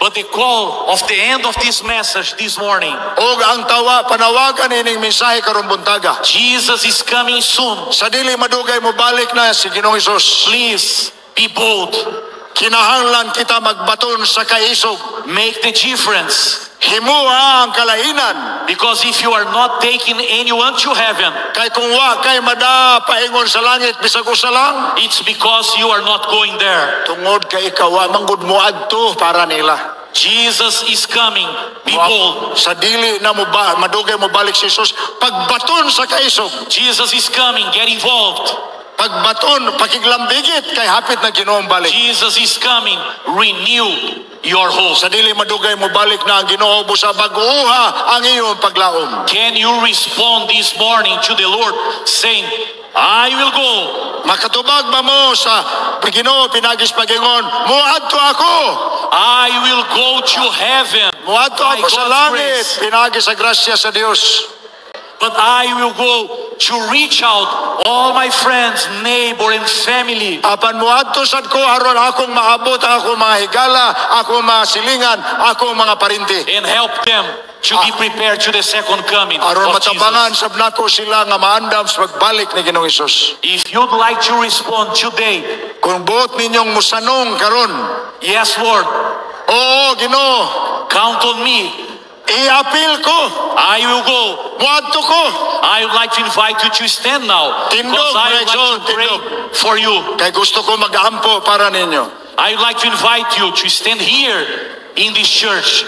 But the call of the end of this message this morning, Og ang panawagan ining mensahe karong buntaga. Jesus is coming soon. Sa dili madugay mo balik na si Ginoong Hesus. Please be bold. Kinahanglan kita magbaton sa kaisog. Make the difference. Himuha ang kalainan. Because if you are not taking anyone to heaven, Kay kung wa kay mada paingon sa langit bisag usa lang, it's because you are not going there. tungod kay ikaw wa manggod mo adto para nila. Jesus is coming. Be bold. Sa dili na mo ba madugay mo balik si Jesus, pagbaton sa kaisog. Jesus is coming. Get involved. Pagbaton, pakiglambigit kay hapit na Ginoong balik. Jesus is coming. Renew your hope. Sa dili madugay mo balik na ang Ginoo busa baguha ang iyong paglaom. Can you respond this morning to the Lord saying, I will go. Makatubag ba mo sa Ginoo pinagis pagingon, muadto ako. I will go to heaven. Muadto by ako sa God's langit, grace. pinagis sa grasya sa Dios. But I will go to reach out all my friends, neighbor, and family. Apan muadto sad ko aron akong maabot ang akong mga higala, akong mga silingan, akong mga parinti. And help them to be prepared to the second coming Aron of matabangan Jesus. sab nako sila nga maandam sa pagbalik ni Ginoong Hesus. If you'd like to respond today, Kung buot ninyong musanong karon, yes, Lord, oo Ginoo, count on me. iapil ko, I will go. muadto ko. I would like to invite you to stand now Tindog, because I would like Bretson, to pray tindog. for you. Kay gusto ko mag-ampo para ninyo. I would like to invite you to stand here in this church